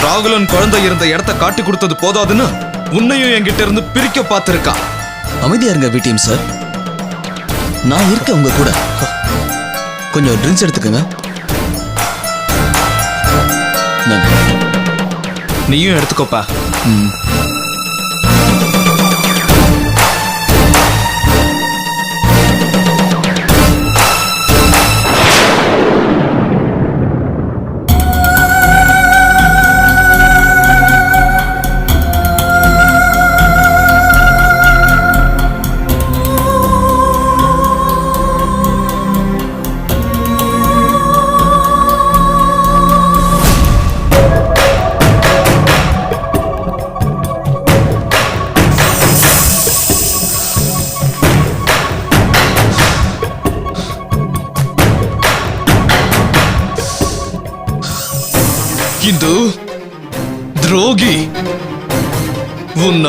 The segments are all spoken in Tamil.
ராகுலன் குழந்தை இருந்த இடத்த காட்டி கொடுத்தது போதாதுன்னு உன்னையும் என்கிட்ட இருந்து பிரிக்க பார்த்திருக்கான். அமைதியா இருங்க விடிஎம் சார், நான் இருக்க உங்க கூட. கொஞ்சம் ட்ரிங்க்ஸ் எடுத்துக்கங்க. நீயும் எடுத்துக்கோப்பா. இந்து துரோகி, உன்ன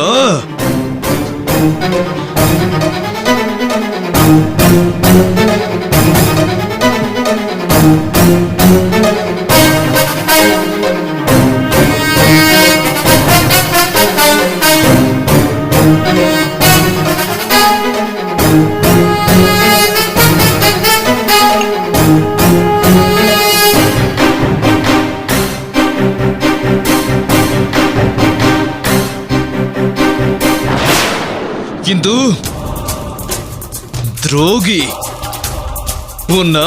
இந்து துரோகி, உன்ன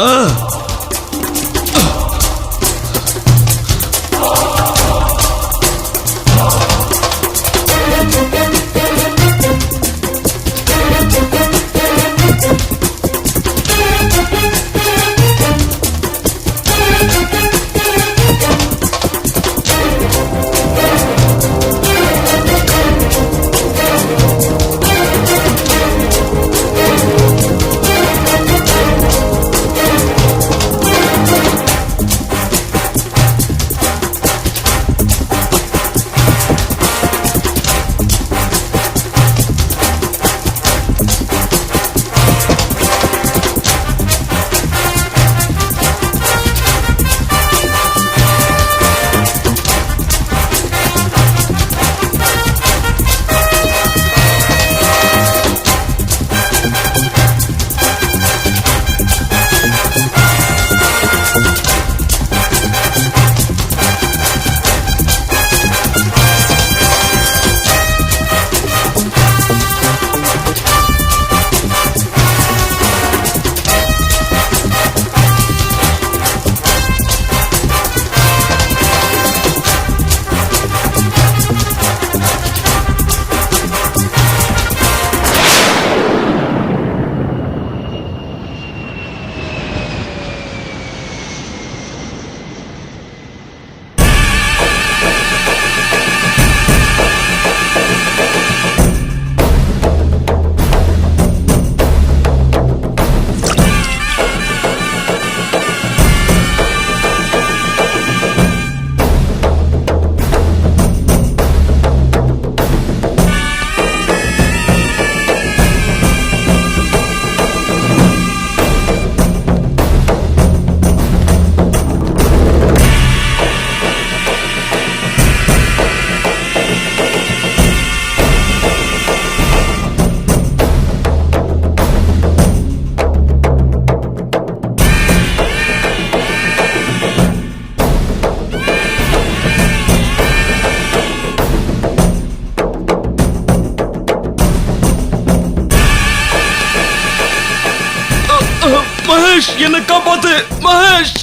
மகேஷ், என்ன காப்பாத்து Mahesh.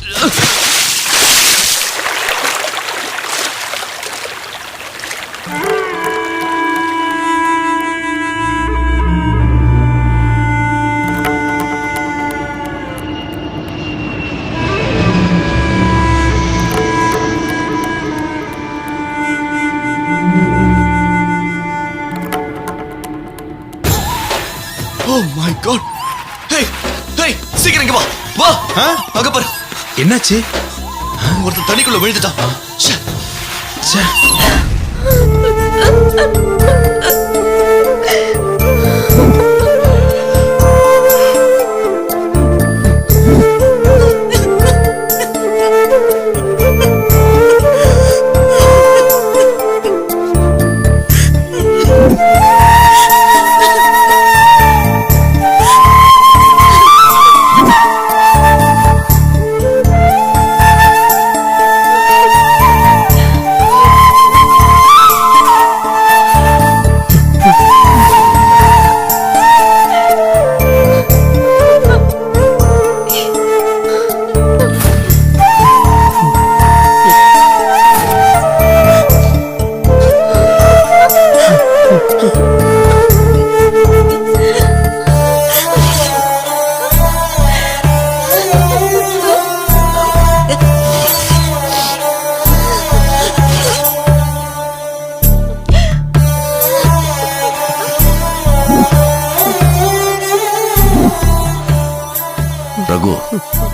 Oh my God! Hey, hey, சீக்கிரம் இங்க வா. வா. அங்க பாரு. என்னாச்சு? ஒருத்தன் தண்ணிக்குள்ள விழுந்துட்டான். ச்சே. ச்சே.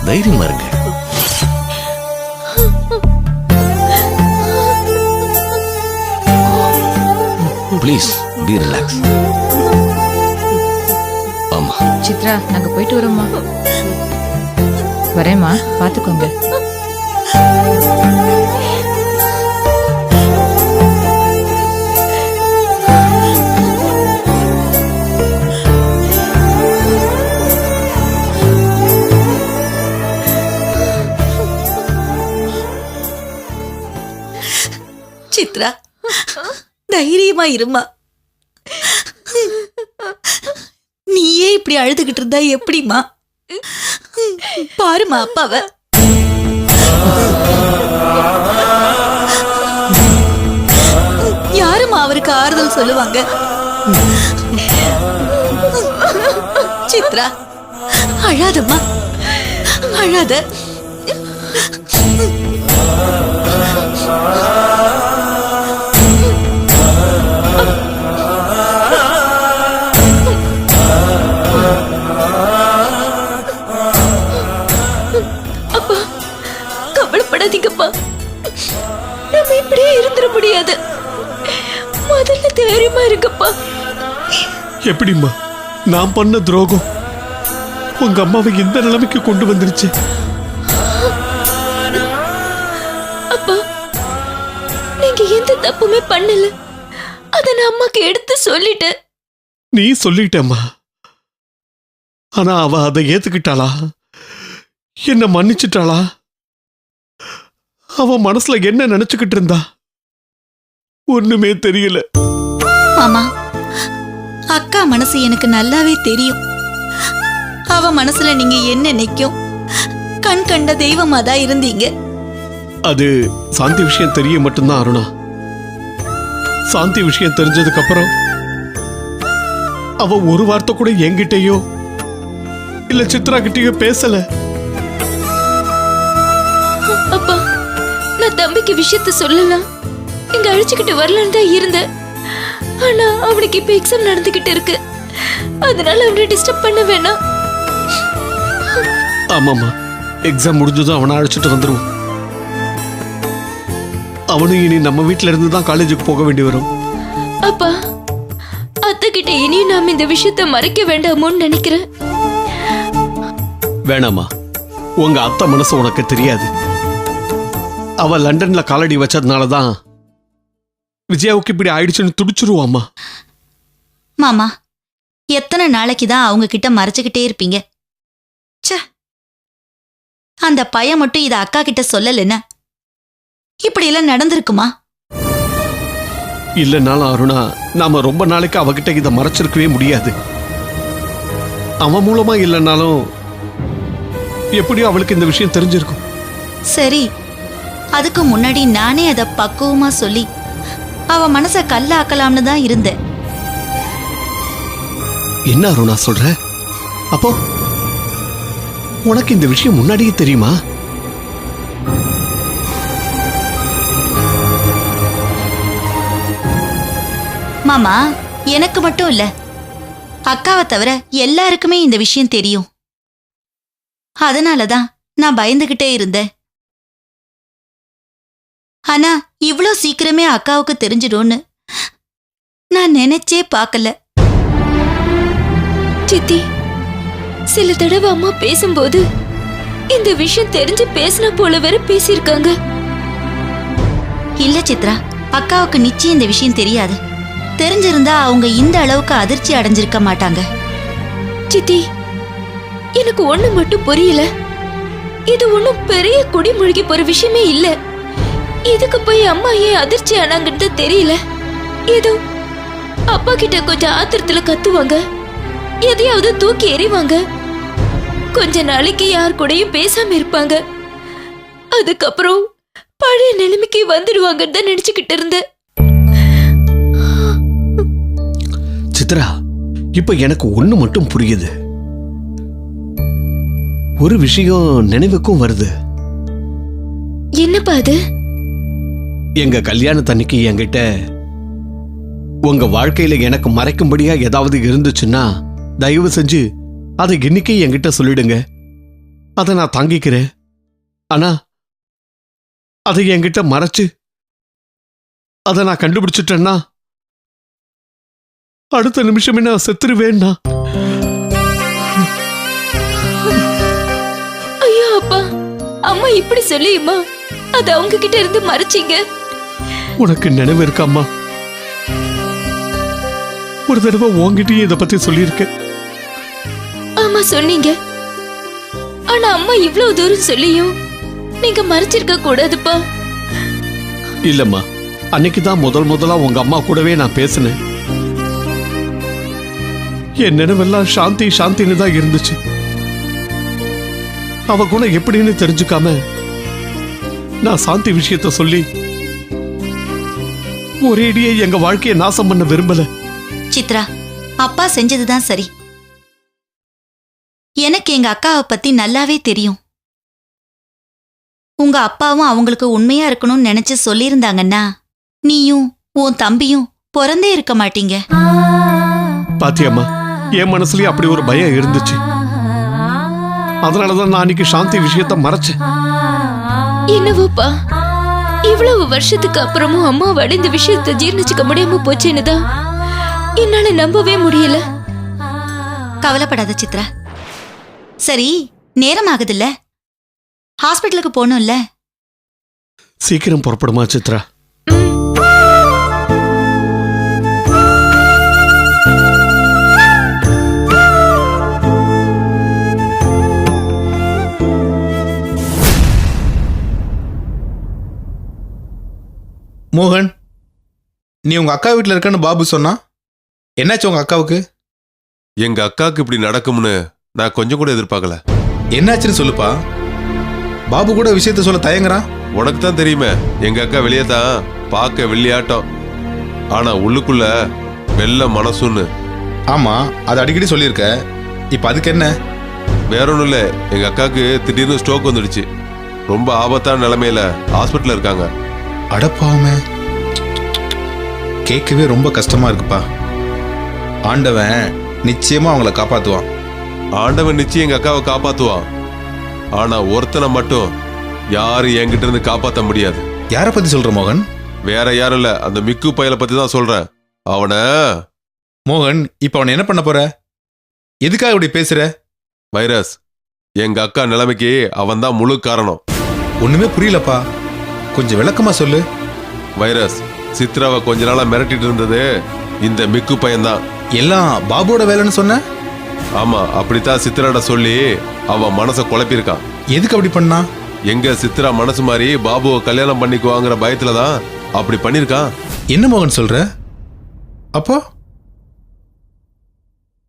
தைரியமா இருங்க. Please be relax. ஆமா. சித்ரா, நாங்க போயிட்டு வரோம்மா. வரேம்மா, பாத்துக்கோங்க. சித்ரா, தைரியமா இருமா. நீயே இப்படி அழுதுகிட்டு இருந்தா எப்படிமா? பாருமா அப்பாவ. யாருமா அவருக்கு ஆறுதல் சொல்லுவாங்க? சித்ரா, அழாதம்மா, அழாத. கவலைப்படாதீங்கப்பா, நம்ம இப்படியே இருந்துட முடியாது. முதல்ல தைரியமா இருக்கப்பா. எப்படிம்மா நான் பண்ண துரோகம் உங்க அம்மாவை இந்த நிலைமைக்கு கொண்டு வந்துருச்சு? அப்பா, நீங்க எந்த தப்புமே பண்ணல. அத நான் அம்மாக்கு எடுத்து சொல்லிட்டேன். நீ சொல்லிட்டேம்மா. ஆனா அவ அதை ஏத்துக்கிட்டாளா? என்ன மன்னிச்சிட்டாளா? அவ மனசுல என்ன நினைச்சுக்கிட்டு இருந்தா? ஒண்ணுமே தெரியல. மாமா, அக்கா மனசு எனக்கு நல்லாவே தெரியும். அவ மனசுல நீங்க என்ன நினைக்கும்? கண் கண்ட தெய்வமா தான் இருந்தீங்க. அது சாந்தி விஷயம் தெரிய மட்டும்தான் அருணா. சாந்தி விஷயம் தெரிஞ்சதுக்கு அப்புறம் அவ ஒரு வார்த்தை கூட என்கிட்டயோ இல்ல சித்ரா கிட்டயோ பேசல. அப்பா, நான் தம்பிக்கு விஷயத்த சொல்லலாம், இங்க அழைச்சுக்கிட்டு வரலன்னு தான் இருந்தேன். ஆனா அவனுக்கு இப்ப எக்ஸாம் நடந்துகிட்டு இருக்கு. அதனால அவனை டிஸ்டர்ப் பண்ண வேணாம். ஆமாமா, எக்ஸாம் முடிஞ்சதும் அவனை அழைச்சிட்டு வந்துருவோம். அவனும் இனி நம்ம வீட்டுல இருந்து தான் காலேஜுக்கு போக வேண்டி வரும். அப்பா, அத்தை கிட்ட இனியும் நாம இந்த விஷயத்த மறைக்க வேண்டாமோன்னு நினைக்கிறேன். வேணாமா, உங்க அத்தை மனசு உனக்கு தெரியாது. அவ லண்டன்ல காலடி வச்சதுனாலதான் விஜயாவுக்கு இப்படி ஆயிடுச்சுன்னு துடிச்சிருவாமா. மாமா, எத்தனை நாளைக்கு தான் அவங்க கிட்ட மறைச்சுக்கிட்டே இருப்பீங்க? ச்சே, அந்த பையன் மட்டும் இத அக்கா கிட்ட சொல்லலன்னா இப்படி எல்லாம் நடந்திருக்குமா? இல்லைனாலும் அருணா, நாம ரொம்ப நாளைக்கு அவகிட்ட இதை மறைச்சிருக்கவே முடியாது. அவன் மூலமா இல்லைனாலும் எப்படியும் அவளுக்கு இந்த விஷயம் தெரிஞ்சிருக்கும். சரி, அதுக்கு முன்னாடி நானே அத பக்குவமா சொல்லி அவ மனச கல்லாக்கலாம்னு தான் இருந்தேன். என்ன அருணா சொல்ற? அப்போ உனக்கு இந்த விஷயம் முன்னாடியே தெரியுமா? மாமா, எனக்கு மட்டும் இல்ல, அக்காவை தவிர எல்லாருக்குமே இந்த விஷயம் தெரியும். அதனாலதான் நான் பயந்துகிட்டே இருந்தேன். ஆனா இவ்ளோ சீக்கிரமே அக்காவுக்கு தெரிஞ்சிடும்னு நான் நினைச்சே பார்க்கல. சித்தி, சில தடவை அம்மா பேசும்போது இந்த விஷயம் தெரிஞ்சு பேசின போல வேற பேசியிருக்காங்க. இல்ல சித்ரா, அக்காவுக்கு நிச்சயம் இந்த விஷயம் தெரியாது. தெரிஞ்சிருந்தா அவங்க இந்த அளவுக்கு அதிர்ச்சி அடைஞ்சிருக்க மாட்டாங்க. சித்தி, எனக்கு ஒண்ணு மட்டும் புரியல. இது ஒண்ணும் பெரிய குடிமூழ்கி போற விஷயமே இல்ல. இதுக்கு போய் அம்மா ஏன் அதிர்ச்சி ஆனாங்கன்னு தெரியல. ஏதோ அப்பா கிட்ட கொஞ்சம் ஆத்திரத்துல கத்துவாங்க, எதையாவது தூக்கி எறிவாங்க, கொஞ்ச நாளைக்கு யார் கூடயும் பேசாம இருப்பாங்க. அதுக்கப்புறம் பழைய நிலைமைக்கு வந்துடுவாங்கன்னு தான் நினைச்சுக்கிட்டு இருந்தேன். சித்ரா, இப்ப எனக்கு ஒண்ணு மட்டும் புரியுது. ஒரு விஷயம் நினைவுக்கும் வருது. என்னப்பா அது? எங்க கல்யாணத்தன்னைக்கு என்கிட்ட உங்க வாழ்க்கையில எனக்கு மறைக்கும்படியா ஏதாவது இருந்துச்சுன்னா தயவு செஞ்சு அதை இன்னைக்கு என்கிட்ட சொல்லிடுங்க. அதை நான் தாங்கிக்கிறேன். ஆனா அதை என்கிட்ட மறைச்சு அதை நான் கண்டுபிடிச்சிட்டேன்னா அடுத்த நிமிஷமே நான் செத்துருவேன்னா. ஐயோ அப்பா, அம்மா இப்படி சொல்லியுமா அது அவங்க கிட்ட இருந்து மறைச்சிங்க? உனக்கு நினைவு இருக்காம்மா? ஒரு தடவை உன்கிட்டயே இதை பத்தி சொல்லியிருக்கேன். ஆமா சொன்னீங்க. ஆனா அம்மா இவ்வளவு தூரம் சொல்லியும் நீங்க மறைச்சிருக்க கூடாதுப்பா. இல்லம்மா, அன்னைக்குதான் முதலா உங்க அம்மா கூடவே நான் பேசினேன். என் நினைவெல்லாம் சாந்தி சாந்தின்னு தான் இருந்துச்சு. அவ குணம் எப்படின்னு தெரிஞ்சுக்காம நான் சாந்தி விஷயத்த சொல்லி ஒரேடியே எங்க வாழ்க்கையை நாசம் பண்ண விரும்பல. சித்ரா, அப்பா செஞ்சதுதான் சரி. எனக்கு எங்க அக்காவை பத்தி நல்லாவே தெரியும். உங்க அப்பாவும் அவங்களுக்கு உண்மையா இருக்கணும்னு நினைச்சு சொல்லியிருந்தாங்கன்னா நீயும் உன் தம்பியும் பிறந்தே இருக்க மாட்டீங்க. பாத்தியம்மா, என் மனசுலயே அப்படி ஒரு பயம் இருந்துச்சு. அதனாலதான் நான் அன்னைக்கு சாந்தி விஷயத்த மறைச்சேன். என்னவோப்பா, இவ்வளவு வருஷத்துக்கு அப்புறமும் அம்மாவோட இந்த விஷயத்தை ஜீர்ணிச்சுக்க முடியாம போச்சுன்னுதான் என்னால நம்பவே முடியல. கவலைப்படாத சித்ரா. சரி, நேரம் ஆகுதுல்ல, ஹாஸ்பிட்டலுக்கு போகணும்ல? சீக்கிரம் புறப்படுமா சித்ரா? மோகன், நீ உங்க அக்கா வீட்டில் இருக்கன்னு பாபு சொன்னா, என்னாச்சு உங்க அக்காவுக்கு? எங்க அக்காவுக்கு இப்படி நடக்கும்னு நான் கொஞ்சம் கூட எதிர்பார்க்கல. என்னாச்சுன்னு சொல்லுப்பா. பாபு கூட விஷயத்த சொல்ல தயங்குறான். உனக்கு தான் தெரியுமே, எங்க அக்கா வெளியே தான் பார்க்க வெள்ளையாட்டம், ஆனா உள்ளுக்குள்ள வெள்ள மனசுன்னு. ஆமா, அது அடிக்கடி சொல்லியிருக்க. இப்ப அதுக்கு என்ன? வேற ஒன்றும் இல்லை, எங்க அக்காவுக்கு திடீர்னு ஸ்ட்ரோக் வந்துடுச்சு. ரொம்ப ஆபத்தான நிலைமையில ஹாஸ்பிட்டல் இருக்காங்க. அடப்பாவுமே, கேட்கவே ரொம்ப கஷ்டமா இருக்குப்பா. ஆண்டவன் நிச்சயமா அவங்கள காப்பாத்துவான். ஆண்டவன் நிச்சயம் எங்க அக்காவை காப்பாத்துவான். ஆனா ஒருத்தனை மட்டும் யாரும் என்கிட்ட இருந்து காப்பாற்ற முடியாது. யாரை பத்தி சொல்ற மோகன்? வேற யாரும் இல்ல, அந்த மிக்கு பயலை பத்தி தான் சொல்றேன். அவனை மோகன், இப்ப அவனை என்ன பண்ண போற? எதுக்காக இப்படி பேசுற? வைரஸ், எங்க அக்கா நிலைமைக்கு அவன் தான் முழு காரணம். ஒண்ணுமே புரியலப்பா, கொஞ்சம் விளக்கமா சொல்லு. வைரஸ், சித்ராவை கொஞ்ச நாளா மிரட்டிட்டு இருந்தது இந்த மிக்கு பையன்தான். எல்லாம் பாபுவோட வேலைன்னு சொன்ன? ஆமா, அப்படித்தான் சித்ராட சொல்லி அவன் மனசை குழப்பியிருக்கான். எதுக்கு அப்படி பண்ணா? எங்க சித்ரா மனசு மாதிரி பாபுவை கல்யாணம் பண்ணிக்குவாங்கிற பயத்துலதான் அப்படி பண்ணிருக்கான். என்ன மோகன் சொல்ற? அப்போ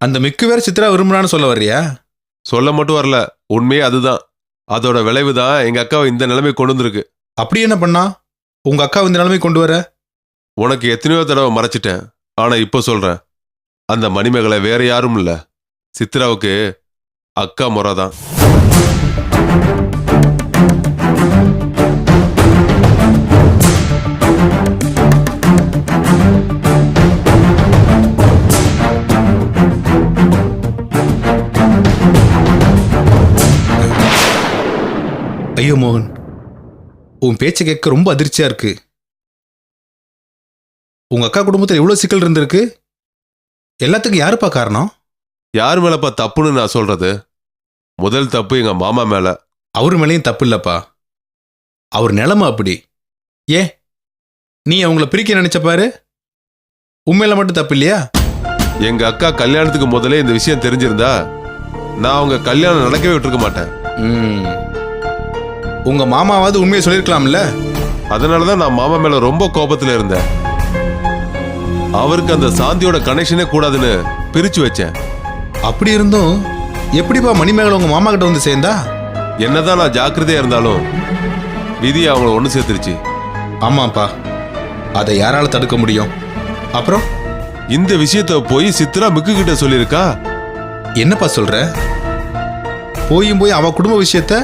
அந்த மிக்கு வேற சித்ரா விரும்புறான்னு சொல்ல வர்றியா? சொல்ல மட்டும் வரல, உண்மையே அதுதான். அதோட விளைவு தான் எங்க அக்காவை இந்த நிலைமை கொண்டு வந்திருக்கு. அப்படி என்ன பண்ணா உங்க அக்கா இந்த நிலைமை கொண்டு வர? உனக்கு எத்தனையோ தடவை மறைச்சிட்டேன், ஆனா இப்போ சொல்றேன். அந்த மணிமேகலை வேற யாரும் இல்ல, சித்ராவுக்கு அக்கா முறை தான். ஐயோ மோகன், உன் பேச்சை கேட்க ரொம்ப அதிர்ச்சியா இருக்கு. உங்க அக்கா குடும்பத்தில் இவ்வளவு சிக்கல் இருந்திருக்கு. எல்லாத்துக்கும் யாருப்பா காரணம்? யார் மேலப்பா தப்புன்னு நான் சொல்றது? முதல் தப்பு எங்க மாமா மேல. அவர் மேலேயும் தப்பு இல்லப்பா, அவர் நிலைமை அப்படி. ஏன் நீ அவங்கள பிரிக்க நினைச்ச பாரு, உண்மையில மட்டும் தப்பு இல்லையா? எங்க அக்கா கல்யாணத்துக்கு முதலே இந்த விஷயம் தெரிஞ்சிருந்தா நான் அவங்க கல்யாணம் நடக்கவே விட்டுருக்க மாட்டேன். உங்க மாமாவாவது உண்மையை சொல்லிருக்கலாம்ல. அதனாலதான் நான் மாமா மேல ரொம்ப கோபத்துல இருந்தேன். அவருக்கு அந்த சாந்தியோட கனெக்ஷனே கூடாதுன்னு பிரிச்சு வச்சேன். அப்படி இருந்தும் எப்படிப்பா மணிமேகலை உங்க மாமா கிட்ட வந்து சேர்ந்தா? என்னதான் நான் ஜாக்கிரதையா இருந்தாலும் விதி அவங்கள ஒண்ணு சேர்த்துருச்சு. ஆமாப்பா, அதை யாரால தடுக்க முடியும்? அப்புறம் இந்த விஷயத்த போய் சித்ரா மிக்கு கிட்ட சொல்லியிருக்கா. என்னப்பா சொல்ற? போய் அவ குடும்ப விஷயத்த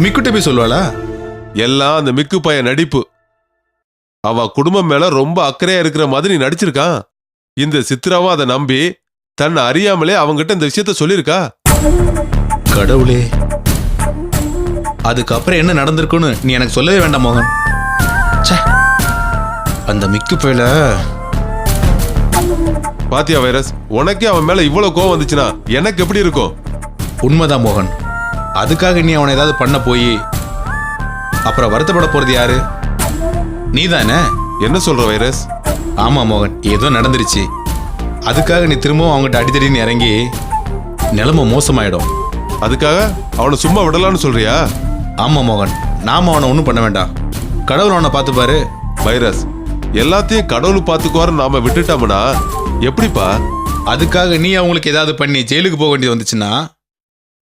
மிக்குட்ட போய் சொல்லுவாளா? எல்லாம் அந்த மிக்கு பையன் நடிப்பு. அவ குடும்பம் மேல ரொம்ப அக்கறையா இருக்கிற மாதிரி நடிச்சிருக்கான். இந்த சித்ராவும் அதை நம்பி தன்னை அறியாமலே அவங்கிட்ட இந்த விஷயத்த சொல்லியிருக்கா. கடவுளே, அதுக்கப்புறம் என்ன நடந்திருக்குன்னு நீ எனக்கு சொல்லவே வேண்டாம் மோகன். ச்சே, அந்த மிக்கு போயில. பாத்தியா வைரஸ், உனக்கே அவன் மேல இவ்வளவு கோவம் வந்துச்சுன்னா எனக்கு எப்படி இருக்கும்? உண்மைதான் மோகன். அதுக்காக நீ அவனை ஏதாவது பண்ண போய் அப்புறம் வருத்தப்பட போறது யாரு? நீ தானே? என்ன சொல்ற வைரஸ்? ஆமா மோகன், ஏதோ நடந்துருச்சு. அதுக்காக நீ திரும்பவும் அவங்ககிட்ட அடித்தடின்னு இறங்கி நிலைமை மோசமாயிடும். அதுக்காக அவனை சும்மா விடலான்னு சொல்றியா? ஆமா மோகன், நாம அவனை ஒன்றும் பண்ண வேண்டாம். கடவுள் அவனை பார்த்து பாரு. வைரஸ், எல்லாத்தையும் கடவுள் பார்த்துக்குவாரு நாம விட்டுட்டோம்னா எப்படிப்பா? அதுக்காக நீ அவங்களுக்கு ஏதாவது பண்ணி ஜெயிலுக்கு போக வேண்டியது வந்துச்சுன்னா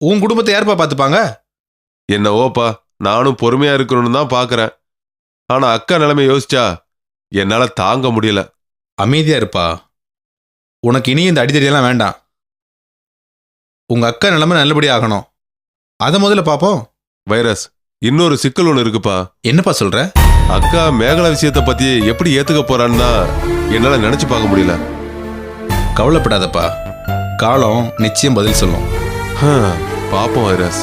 உன் குடும்பத்தை யாருப்பா பார்த்துப்பாங்க? என்னவோப்பா, நானும் பொறுமையா இருக்கணும்னு தான் பாக்குறேன். ஆனா அக்கா நிலைமை யோசிச்சா என்னால தாங்க முடியல. அமைதியா இருப்பா. உனக்கு இனி இந்த அடித்தடியெல்லாம் வேண்டாம். உங்க அக்கா நிலைமை நல்லபடியா ஆகணும். அதை முதல்ல பார்ப்போம். வைரஸ், இன்னொரு சிக்கல் ஒன்று இருக்குப்பா. என்னப்பா சொல்ற? அக்கா மேகலா விஷயத்தை பத்தி எப்படி ஏத்துக்க போறான்னு தான் என்னால நினைச்சு பார்க்க முடியல. கவலைப்படாதப்பா, காலம் நிச்சயம் பதில் சொல்லும். பாப்போம் வைரஸ்.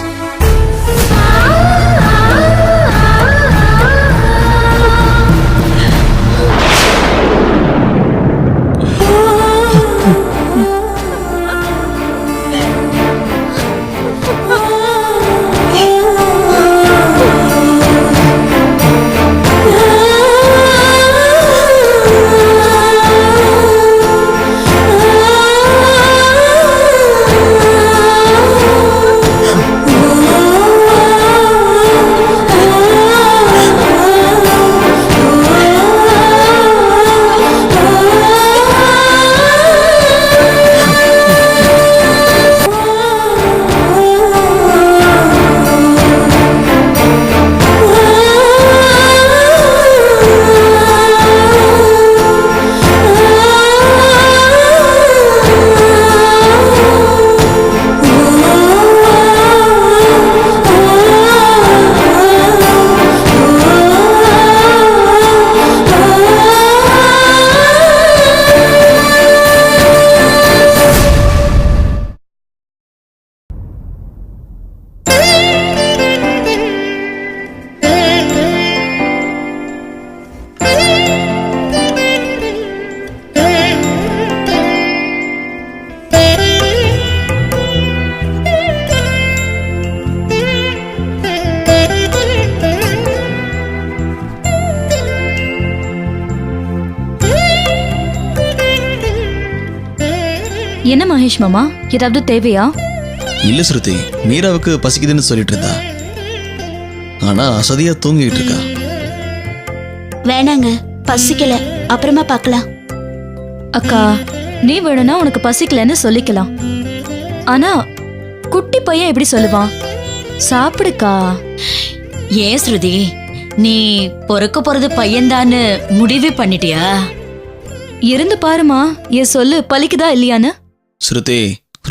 என்ன மகேஷ் மாமா, ஏதாவது தேவையா? இல்ல ஸ்ருதி, மீராவுக்கு பசிக்குதுன்னு சொல்லிட்டு இருந்தா. ஆனா அசதியா தூங்கிட்டு இருக்கா. வேணாங்க, பசிக்கல, அப்புறமா பார்க்கலாம். அக்கா, நீ வேணும்னா உனக்கு பசிக்கலன்னு சொல்லிக்கலாம். ஆனா குட்டி பையன் எப்படி சொல்லுவான்? சாப்பிடுக்கா. ஏன் ஸ்ருதி, நீ பொறுக்க போறது பையன்தான்னு முடிவு பண்ணிட்டியா? இருந்து பாருமா, என் சொல்லு பலிக்குதா இல்லையான்னு. ஸ்ருதி,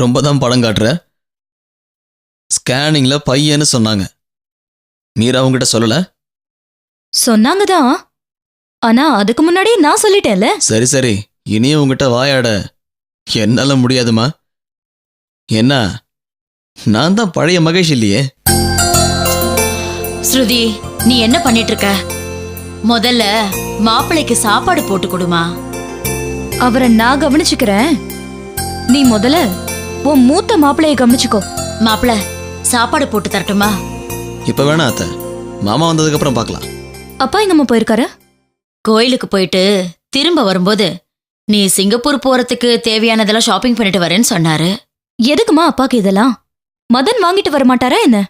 ரொம்ப தான் படம் காட்டுற. ஸ்கேனிங்ல பையன்னு சொன்னாங்க. மீரா உங்ககிட்ட சொல்லல? சொன்னாங்கதான், ஆனா அதுக்கு முன்னாடி நான் சொல்லிட்டேன்ல. சரி சரி, இனியும் உங்ககிட்ட வாயாட என்னால முடியாதுமா. என்ன, நான் தான் பழைய மகேஷ் இல்லையே. ஸ்ருதி, நீ என்ன பண்ணிட்டு இருக்க? முதல்ல மாப்பிள்ளைக்கு சாப்பாடு போட்டு கொடுமா. அவரை நான் கவனிச்சுக்கிறேன். நீ முதல்ல உன் மூத்த மாப்பிள்ளைய கவனிச்சுக்கோ. மாப்பிள்ள, சாப்பாடு போட்டு தரட்டுமா? இப்ப வேணா அத்தை, மாமா வந்ததுக்கு அப்புறம் பார்க்கலாம். அப்பா எங்கம்மா போயிருக்காரு? கோயிலுக்கு போயிட்டு திரும்ப வரும்போது நீ சிங்கப்பூர் போறதுக்கு தேவையானதெல்லாம் ஷாப்பிங் பண்ணிட்டு வரேன்னு சொன்னாரு. எதுக்குமா அப்பாக்கு இதெல்லாம்? மதன் வாங்கிட்டு வர மாட்டாரா என்ன?